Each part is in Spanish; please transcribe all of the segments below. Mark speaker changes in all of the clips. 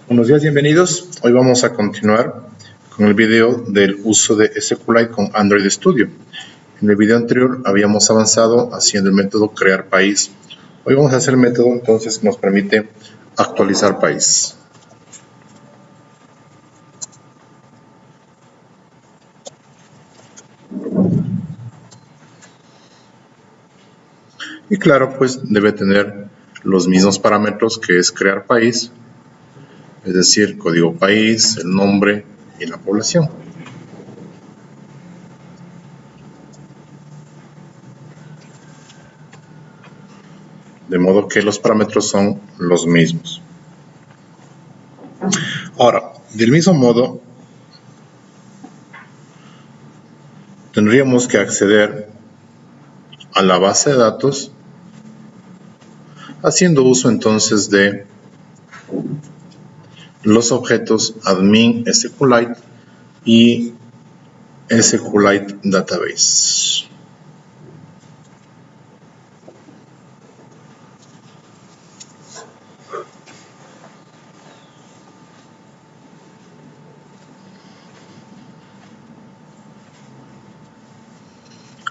Speaker 1: Buenos días, bienvenidos. Hoy vamos a continuar con el video del uso de SQLite con Android Studio. En el video anterior habíamos avanzado haciendo el método crear país. Hoy vamos a hacer el método entonces que nos permite actualizar país. Y claro, pues debe tener los mismos parámetros que es crear país, es decir, código país, el nombre y la población. De modo que los parámetros son los mismos. Ahora, del mismo modo, tendríamos que acceder a la base de datos haciendo uso entonces de los objetos admin SQLite y SQLite Database.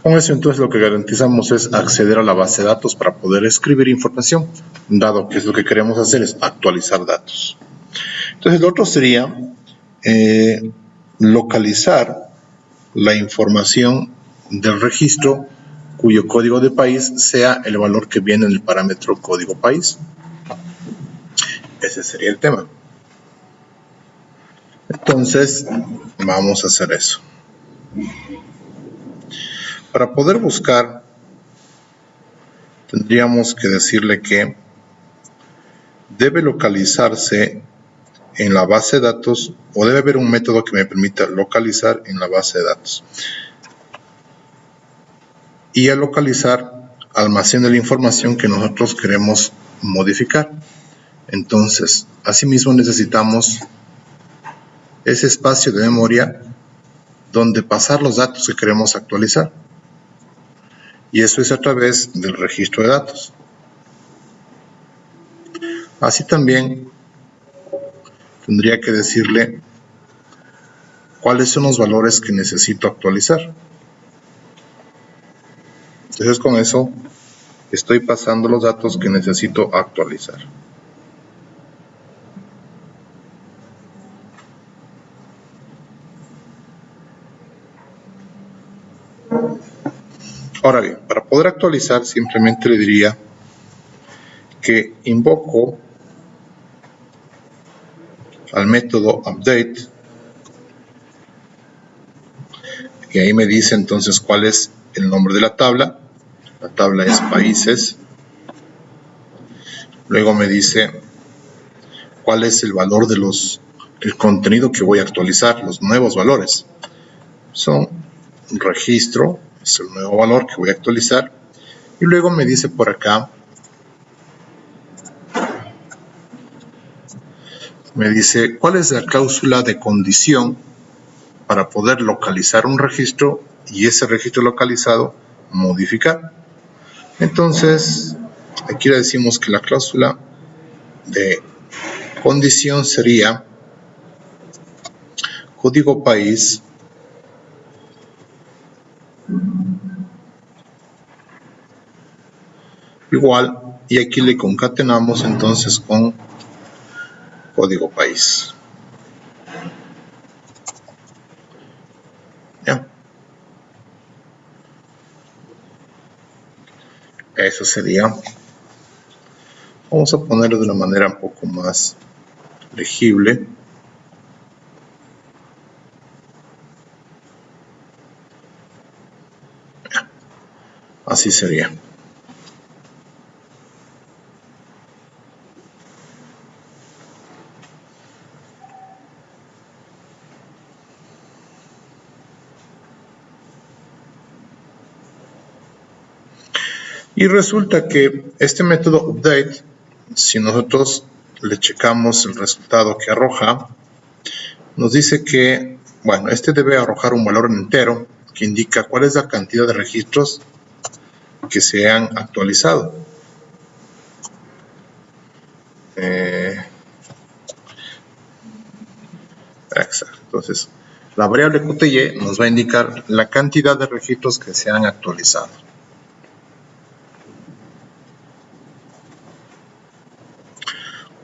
Speaker 1: Con eso entonces lo que garantizamos es acceder a la base de datos para poder escribir información, dado que es lo que queremos hacer es actualizar datos. Entonces lo otro sería localizar la información del registro cuyo código de país sea el valor que viene en el parámetro código país. Ese sería el tema. Entonces vamos a hacer eso. Para poder buscar, tendríamos que decirle que debe localizarse en la base de datos o debe haber un método que me permita localizar en la base de datos. Y al localizar, almacene la información que nosotros queremos modificar. Entonces, asimismo necesitamos ese espacio de memoria donde pasar los datos que queremos actualizar. Y eso es a través del registro de datos. Así también tendría que decirle cuáles son los valores que necesito actualizar. Entonces con eso estoy pasando los datos que necesito actualizar. Ahora bien, para poder actualizar simplemente le diría que invoco al método update y ahí me dice entonces cuál es el nombre de la tabla. La tabla es países. Luego me dice cuál es el valor de el contenido que voy a actualizar, los nuevos valores. Son un registro, es el nuevo valor que voy a actualizar. Y luego me dice por acá, me dice cuál es la cláusula de condición para poder localizar un registro y ese registro localizado modificar. Entonces, aquí le decimos que la cláusula de condición sería código país igual, y aquí le concatenamos entonces con código país. ¿Ya? Eso sería. Vamos a ponerlo de una manera un poco más legible. Ya. Así sería. Y resulta que este método update, si nosotros le checamos el resultado que arroja, nos dice que, bueno, este debe arrojar un valor entero que indica cuál es la cantidad de registros que se han actualizado. Entonces, la variable QTY nos va a indicar la cantidad de registros que se han actualizado.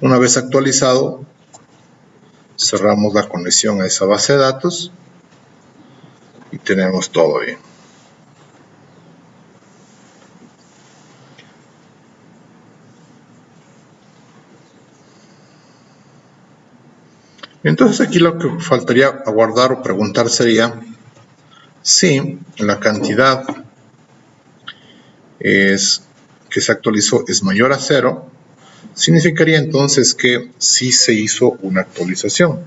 Speaker 1: Una vez actualizado, cerramos la conexión a esa base de datos y tenemos todo bien. Entonces aquí lo que faltaría aguardar o preguntar sería si la cantidad que se actualizó es mayor a 0, significaría entonces que sí se hizo una actualización.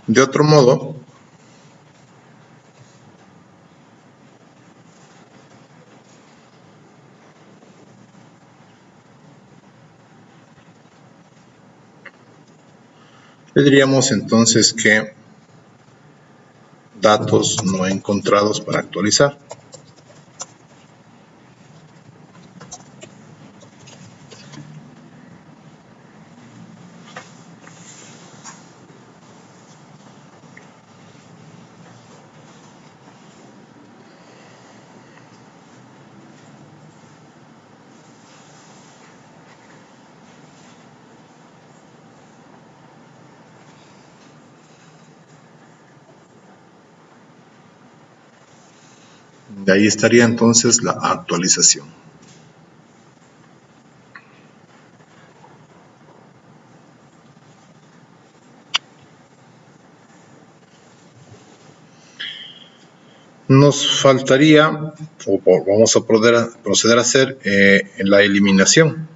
Speaker 1: De otro modo, le diríamos entonces que datos no encontrados para actualizar. De ahí estaría entonces la actualización. Nos faltaría, o vamos a proceder a hacer la eliminación.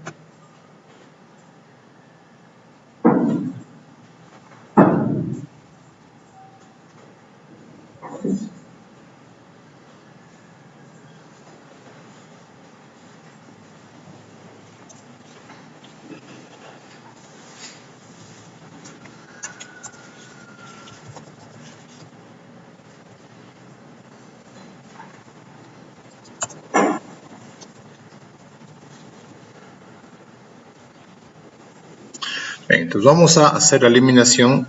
Speaker 1: Bien, entonces vamos a hacer la eliminación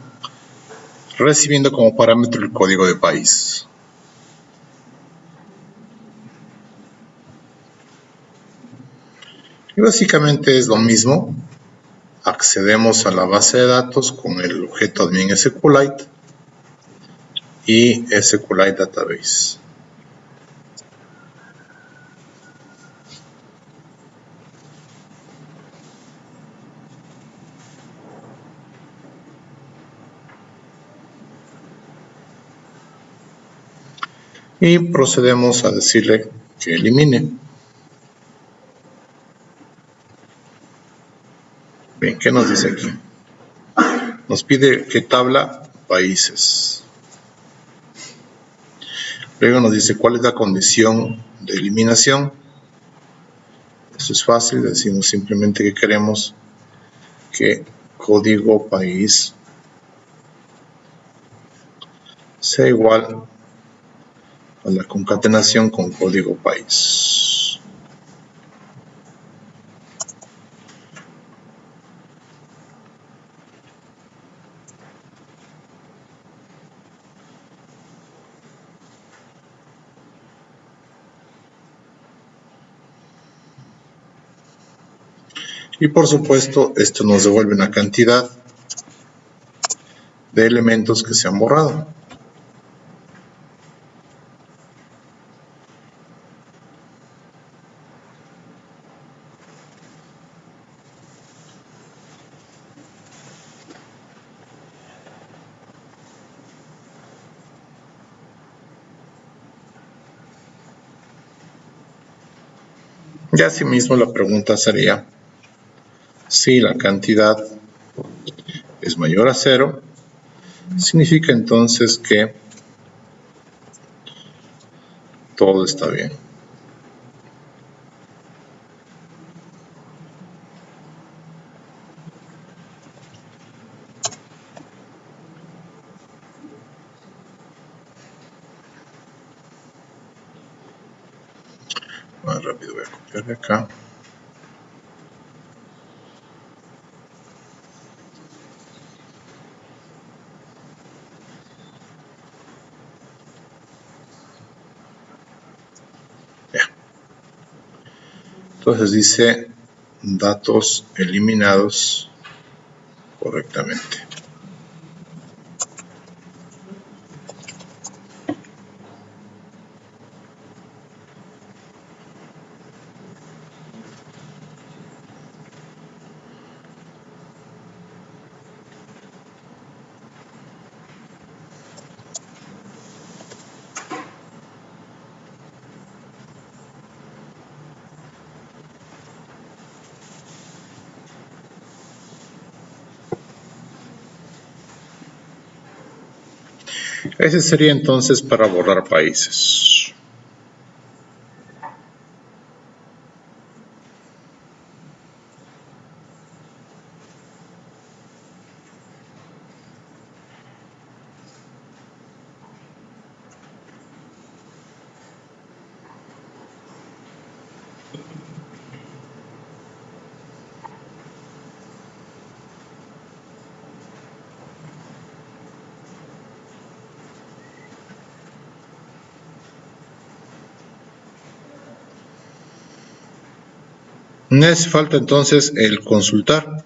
Speaker 1: recibiendo como parámetro el código de país. Y básicamente es lo mismo. Accedemos a la base de datos con el objeto admin SQLite y SQLite Database. Y procedemos a decirle que elimine. Bien, ¿qué nos dice aquí? Nos pide que tabla países. Luego nos dice cuál es la condición de eliminación. Esto es fácil, decimos simplemente que queremos que código país sea igual a la concatenación con código país. Y por supuesto, esto nos devuelve una cantidad de elementos que se han borrado. Y asimismo la pregunta sería, si la cantidad es mayor a 0, significa entonces que todo está bien. más rápido. Voy a copiar de acá. Ya. Entonces dice datos eliminados correctamente. Ese sería entonces para borrar países. Me hace falta entonces el consultar.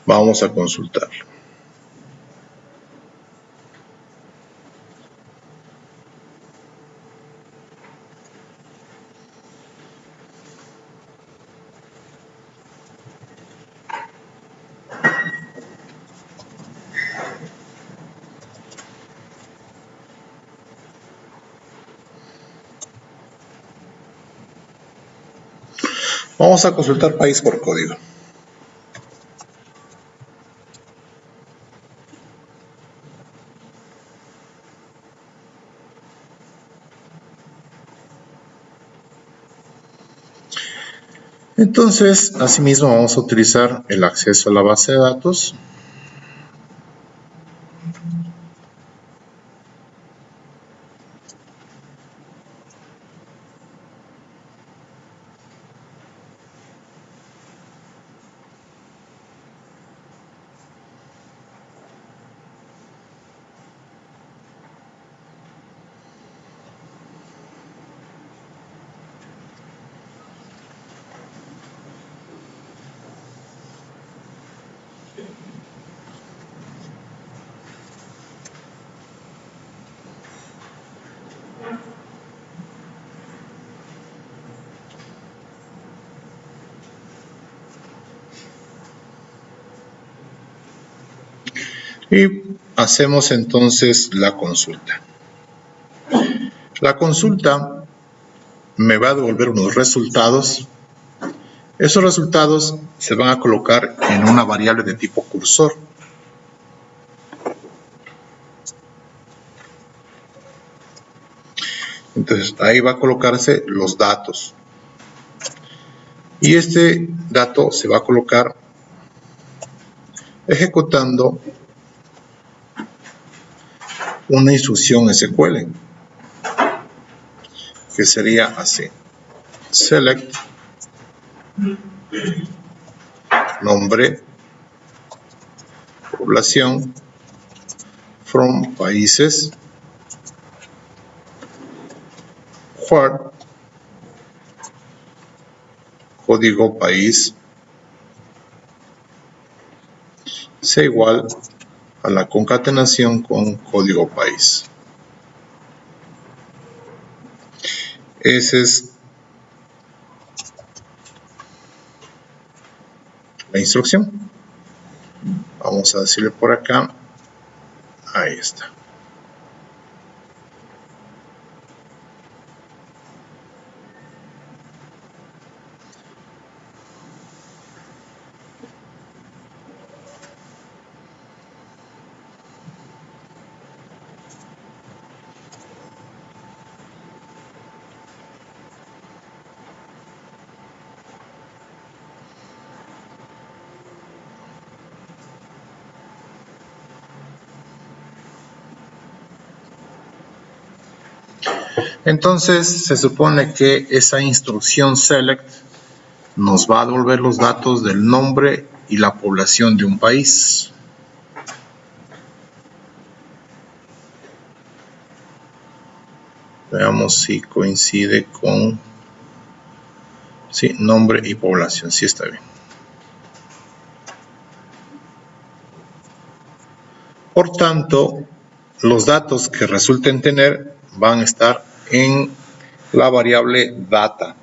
Speaker 1: Vamos a consultar. Vamos a consultar país por código. Entonces, asimismo vamos a utilizar el acceso a la base de datos. Y hacemos entonces la consulta. La consulta me va a devolver unos resultados. Esos resultados se van a colocar en una variable de tipo cursor. Entonces ahí va a colocarse los datos. Y este dato se va a colocar ejecutando una instrucción SQL, que sería así: select nombre, población, from países, where código país sea igual a la concatenación con código país. Esa es la instrucción. Vamos a decirle por acá. Ahí está. Entonces se supone que esa instrucción select nos va a devolver los datos del nombre y la población de un país. Veamos si coincide con... Sí, nombre y población, sí está bien. Por tanto, los datos que resulten tener van a estar en la variable data.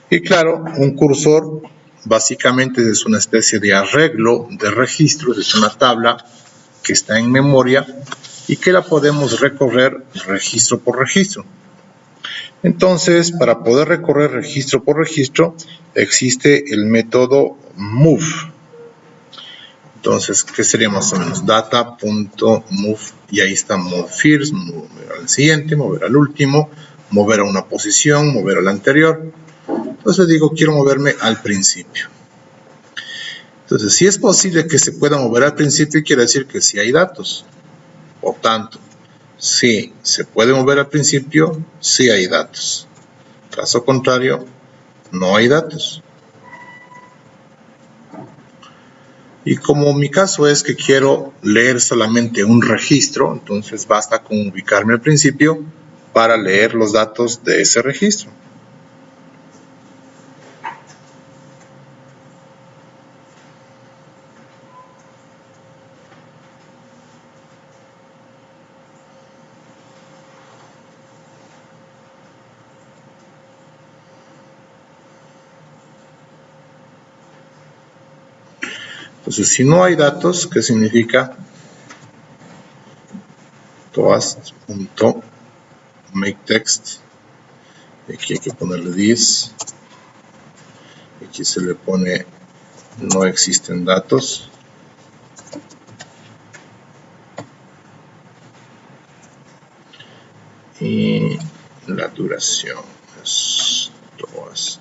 Speaker 1: Y claro, un cursor básicamente es una especie de arreglo de registros, es una tabla que está en memoria y que la podemos recorrer registro por registro. Entonces, para poder recorrer registro por registro, existe el método move. Entonces, ¿qué sería más o menos? Data.move, y ahí está move first, mover al siguiente, mover al último, mover a una posición, mover a la anterior. Entonces digo, quiero moverme al principio. Entonces, si es posible que se pueda mover al principio, quiere decir que sí hay datos. Por tanto, si se puede mover al principio, sí hay datos. Caso contrario, no hay datos. Y como mi caso es que quiero leer solamente un registro, entonces basta con ubicarme al principio para leer los datos de ese registro. Entonces, si no hay datos, ¿qué significa? Toast.makeText. Aquí hay que ponerle this. Aquí se le pone no existen datos. Y la duración es toast.show.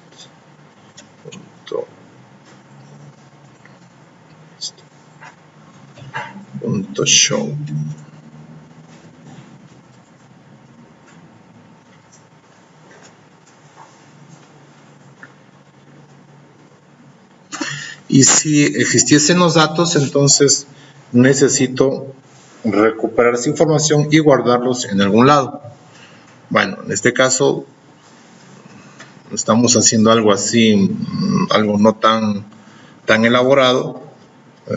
Speaker 1: Y si existiesen los datos, entonces necesito recuperar esa información y guardarlos en algún lado. Bueno, en este caso estamos haciendo algo así, algo no tan elaborado.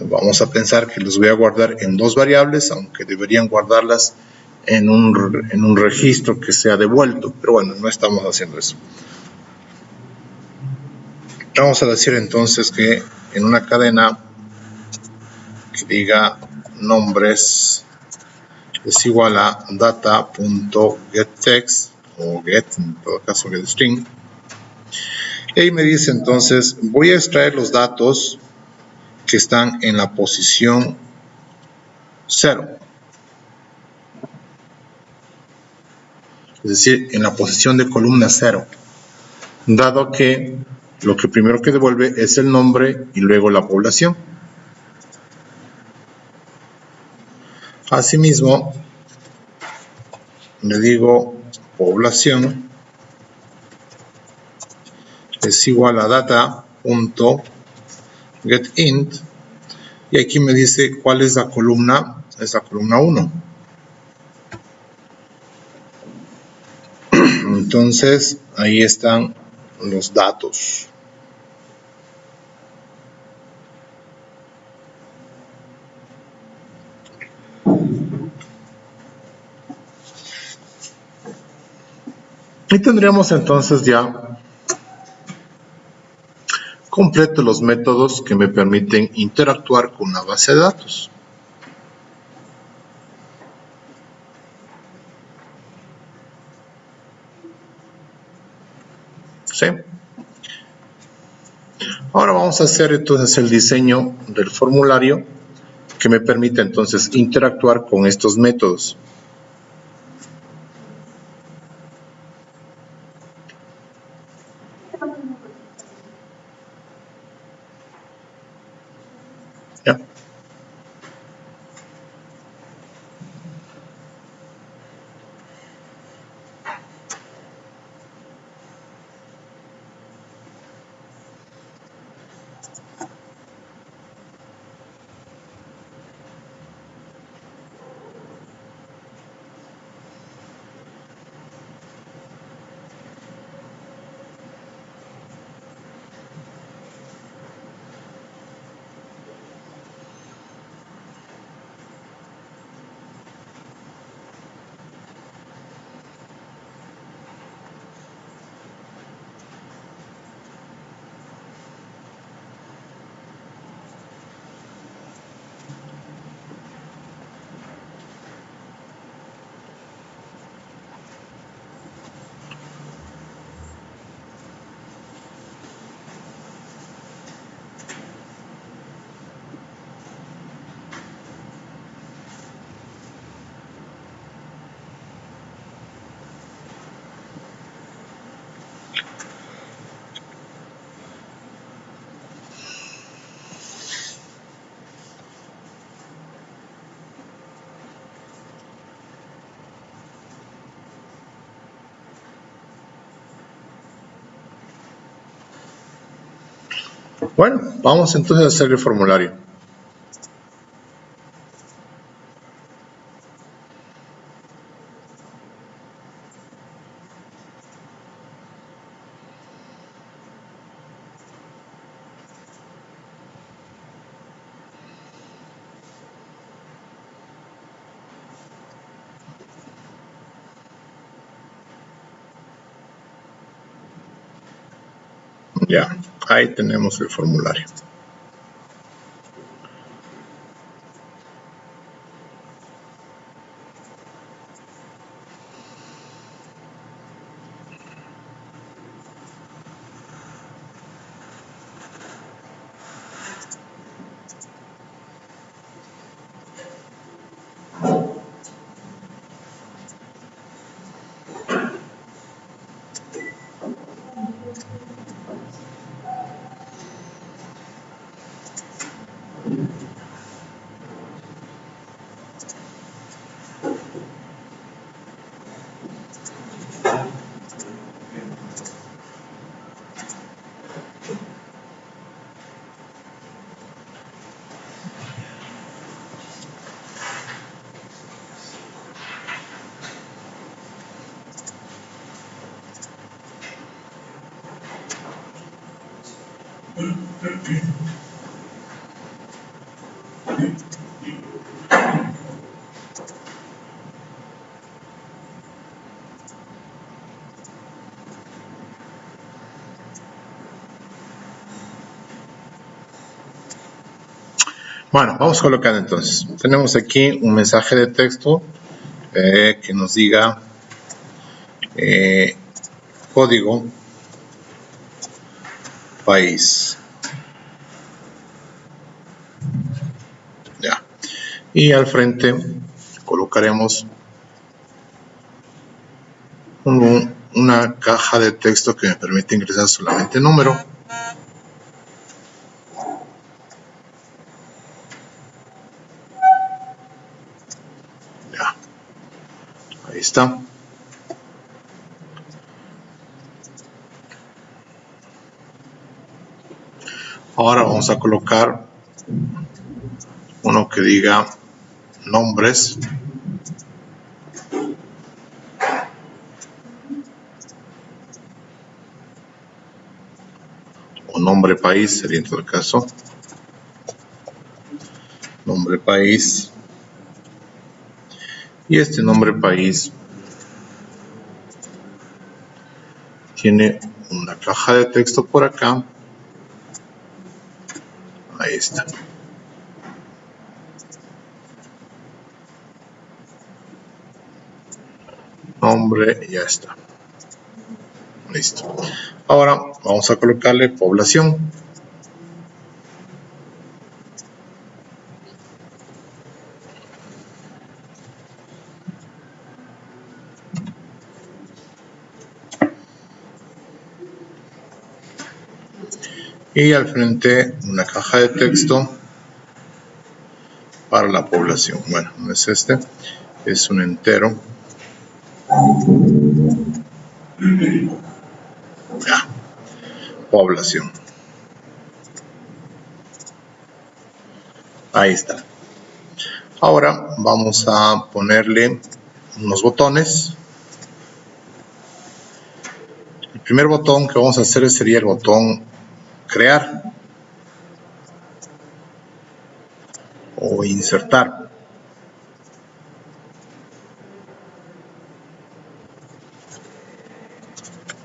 Speaker 1: Vamos a pensar que los voy a guardar en dos variables, aunque deberían guardarlas en un registro que sea devuelto, pero bueno, no estamos haciendo eso. Vamos a decir entonces que en una cadena que diga nombres es igual a data.getText o get, en todo caso getString. Y ahí me dice entonces, voy a extraer los datos que están en la posición 0. Es decir, en la posición de columna 0. Dado que lo que primero que devuelve es el nombre y luego la población. Asimismo, le digo población es igual a data.getInt y aquí me dice cuál es la columna, es la columna 1. Entonces, ahí están los datos. Y tendríamos entonces ya completo los métodos que me permiten interactuar con una base de datos. ¿Sí? Ahora vamos a hacer entonces el diseño del formulario que me permite entonces interactuar con estos métodos. ¿Ya? Bueno, vamos entonces a hacer el formulario. Ya, ahí tenemos el formulario. Bueno, vamos colocando entonces. Tenemos aquí un mensaje de texto que nos diga código país. Ya. Y al frente colocaremos una caja de texto que me permite ingresar solamente número. Ya. Ahí está. Ahora vamos a colocar uno que diga nombres. O nombre país sería en todo caso. Nombre país. Y este nombre país tiene una caja de texto por acá. Ahí está. Nombre, ya está. Listo. Ahora vamos a colocarle población. Y al frente una caja de texto para la población. Bueno, no es este, es un entero. Ya, población. Ahí está. Ahora vamos a ponerle unos botones. El primer botón que vamos a hacer sería el botón crear o insertar.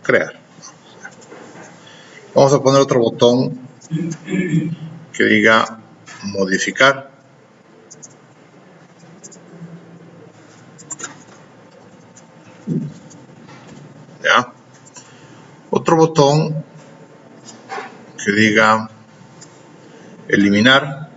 Speaker 1: Crear. Vamos a poner otro botón que diga modificar. ¿Ya? Otro botón que diga eliminar.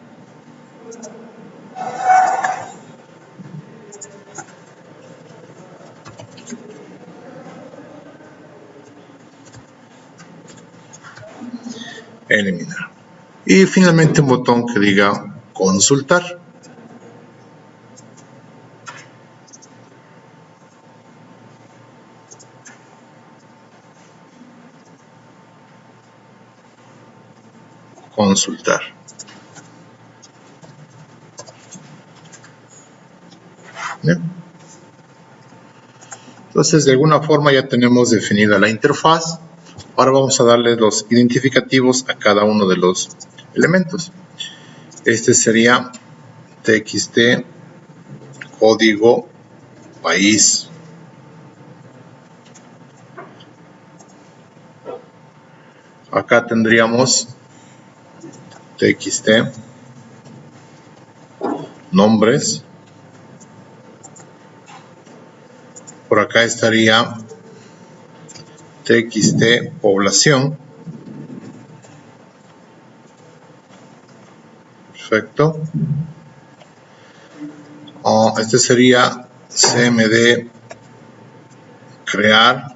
Speaker 1: Eliminar. Y finalmente un botón que diga consultar. consultar. Bien. Entonces, de alguna forma ya tenemos definida la interfaz. Ahora vamos a darle los identificativos a cada uno de los elementos. Este sería txt código país. Acá tendríamos txt nombres. Por acá estaría txt población. Perfecto. Este sería cmd crear.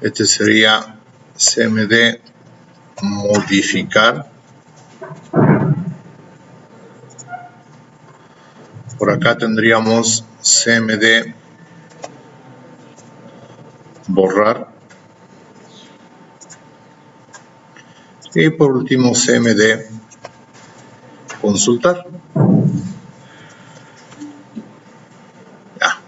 Speaker 1: Este sería cmd modificar. Por acá tendríamos cmd borrar. Y por último cmd consultar. Ya.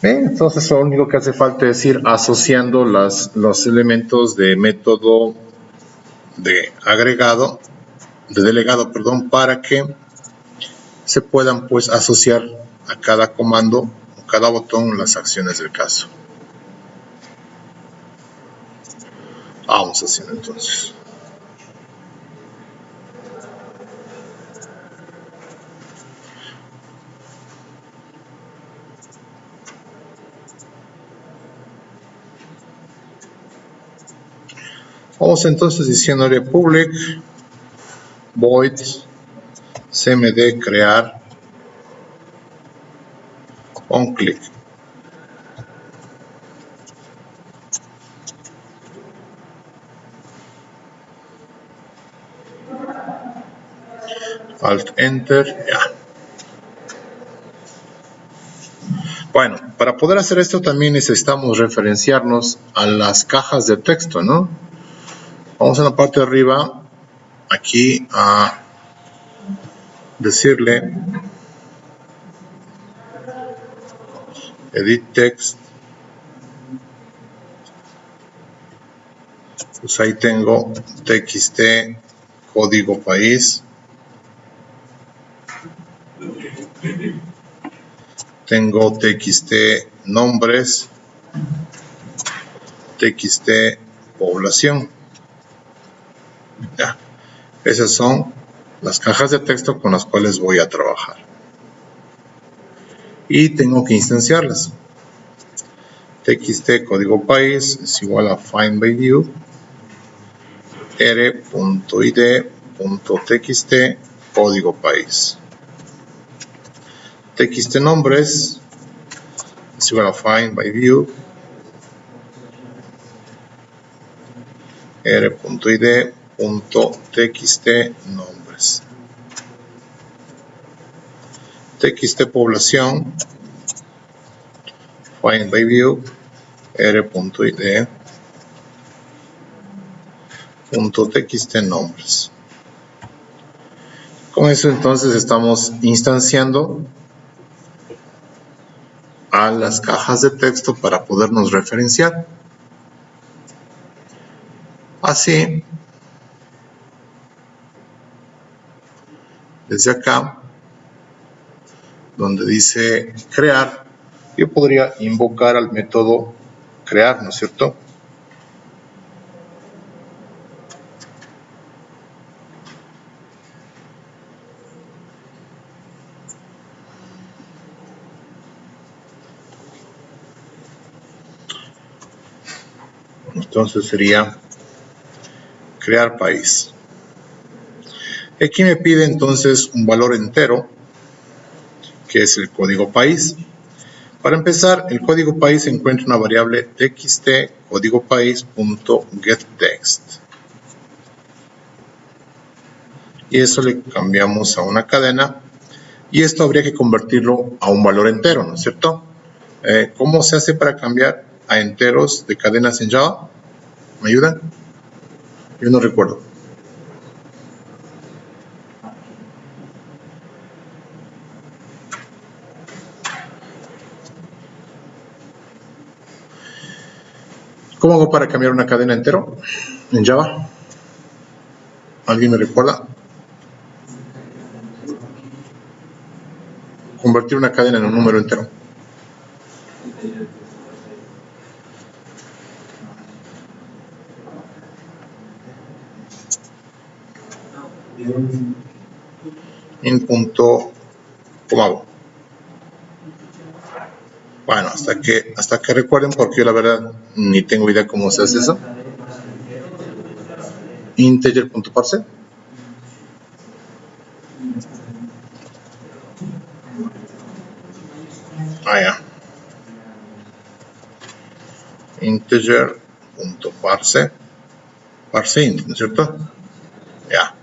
Speaker 1: Bien, entonces lo único que hace falta es ir asociando los elementos de método de agregado, de delegado, perdón, para que se puedan pues asociar a cada comando o cada botón las acciones del caso. Vamos haciendo entonces. Vamos entonces diciendo área public void cmd crear on click. Alt enter, ya. Bueno, para poder hacer esto también necesitamos referenciarnos a las cajas de texto, ¿no? Vamos a la parte de arriba, aquí a decirle edit text. Pues ahí tengo txt código país. Tengo txt nombres, txt población. Ya. Esas son las cajas de texto con las cuales voy a trabajar. Y tengo que instanciarlas. Txt código país es igual a find by view r.id.txt código país. Txt nombres es igual a find by view r.id.txt nombres. Txt población find by view r.id.txt nombres. Con eso entonces estamos instanciando a las cajas de texto para podernos referenciar. Así, desde acá, donde dice crear, yo podría invocar al método crear, ¿no es cierto? Entonces sería crear país. Aquí me pide entonces un valor entero, que es el código país. Para empezar, el código país encuentra una variable txt código país.getText. Y eso le cambiamos a una cadena. Y esto habría que convertirlo a un valor entero, ¿no es cierto? ¿Cómo se hace para cambiar a enteros de cadenas en Java? ¿Me ayudan? Yo no recuerdo. ¿Cómo hago para cambiar una cadena entero en Java? ¿Alguien me recuerda? Convertir una cadena en un número entero. En punto, ¿cómo hago? Bueno, hasta que recuerden, porque yo la verdad ni tengo idea cómo se hace eso. Integer.parse. Ya. Integer.parse. Parse int, ¿no es cierto? Ya.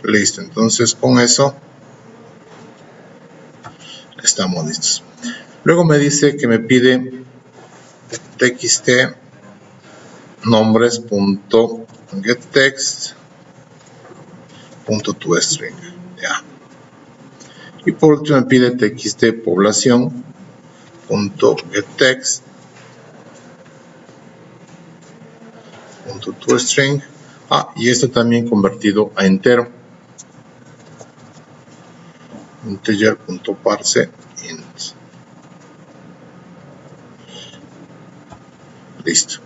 Speaker 1: Listo. Entonces con eso estamos listos. Luego me dice que me pide txt nombres.getText.toString. Ya. Y por último me pide txt población.getText.toString. Y esto también convertido a entero. Integer.parse int. Listo.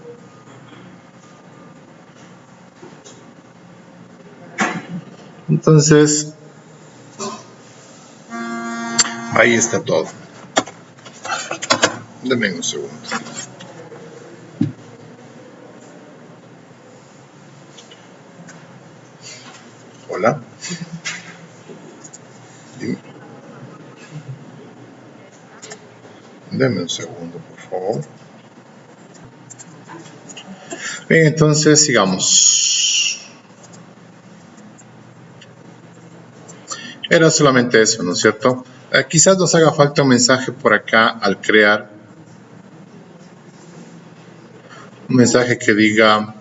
Speaker 1: Entonces, ahí está todo. Denme un segundo. Hola. Denme un segundo, por favor. Bien, entonces sigamos. Era solamente eso, ¿no es cierto? Quizás nos haga falta un mensaje por acá al crear. Un mensaje que diga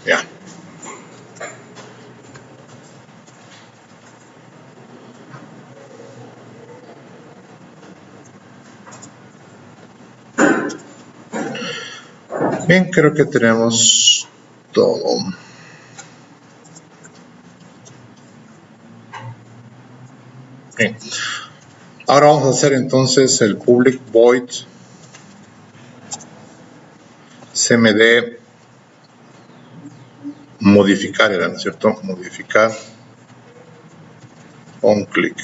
Speaker 1: ya. Bien, creo que tenemos todo. Bien. Ahora vamos a hacer entonces el public void cmd modificar, ¿era, no es cierto? Modificar onClick.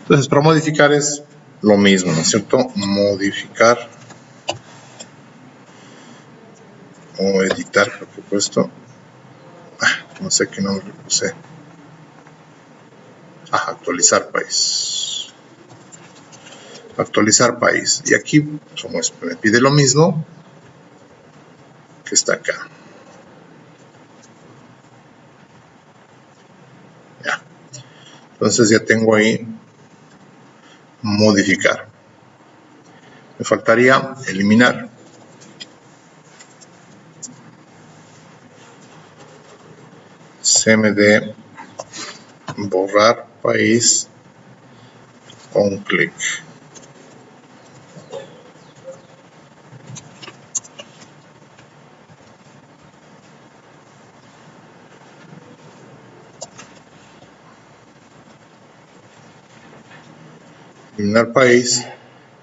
Speaker 1: Entonces, para modificar es lo mismo, ¿no es cierto? Modificar o editar, creo que he puesto. No sé qué nombre le puse. Actualizar país. Actualizar país. Y aquí, como me pide lo mismo que está acá. Ya. Entonces ya tengo ahí modificar. Me faltaría eliminar. cmd borrar país onClick. Eliminar país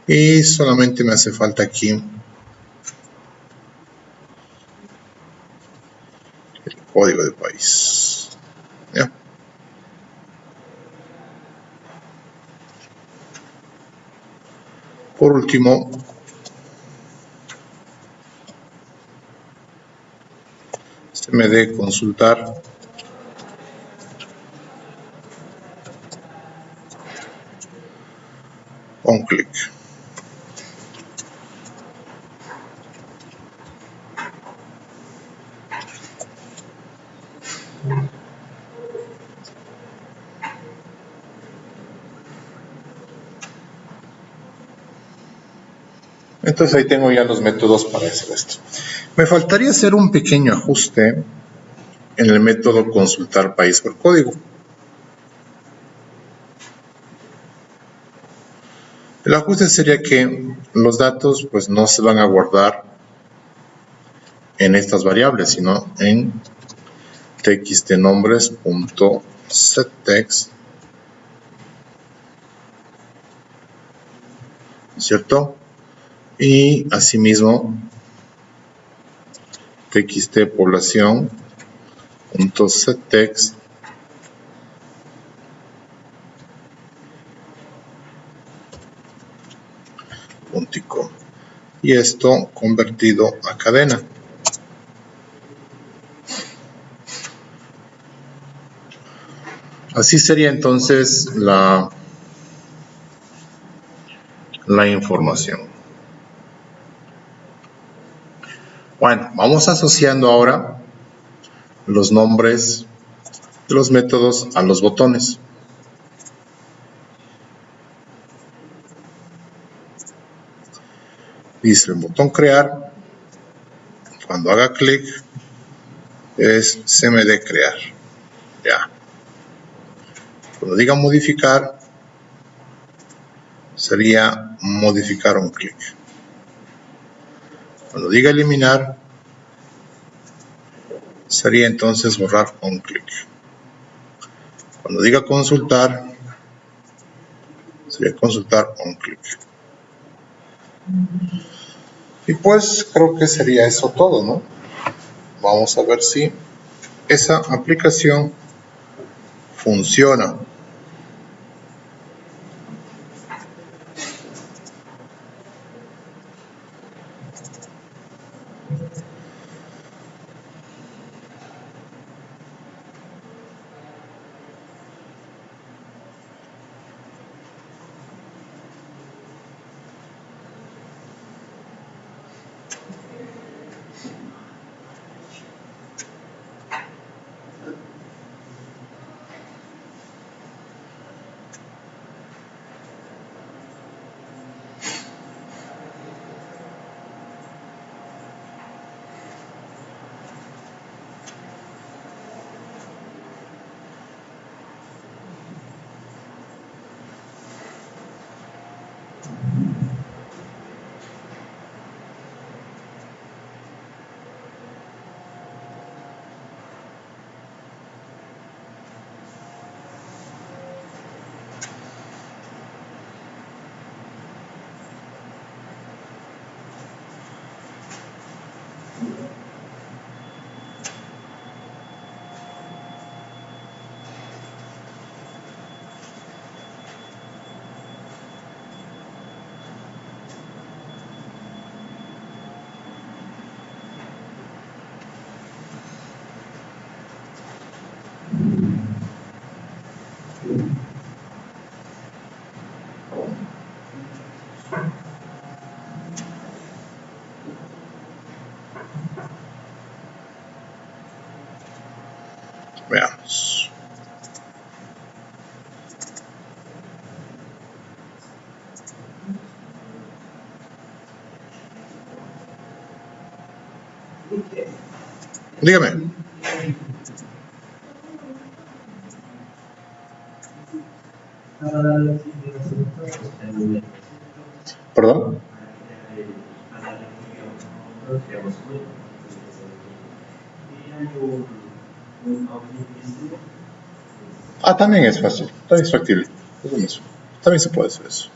Speaker 1: y solamente me hace falta aquí el código de país. ¿Ya? último, cmd consultar onClick. Entonces ahí tengo ya los métodos para hacer esto. Me faltaría hacer un pequeño ajuste en el método consultar país por código. El ajuste sería que los datos pues no se van a guardar en estas variables, sino en txtnombres.setText, ¿cierto? Y asimismo txtpoblación.setText puntico, y esto convertido a cadena. Así sería entonces la información. Bueno, vamos asociando ahora los nombres de los métodos a los botones. Dice el botón crear, cuando haga clic es cmd crear. Ya. Cuando diga modificar, sería modificar onClick. Cuando diga eliminar, sería entonces borrar onClick. Cuando diga consultar, sería consultar onClick. Y pues creo que sería eso todo, ¿no? Vamos a ver si esa aplicación funciona. Veamos. Dígame. ¿Perdón? Ah, también es fácil, también es factible, es lo mismo. También se puede hacer eso.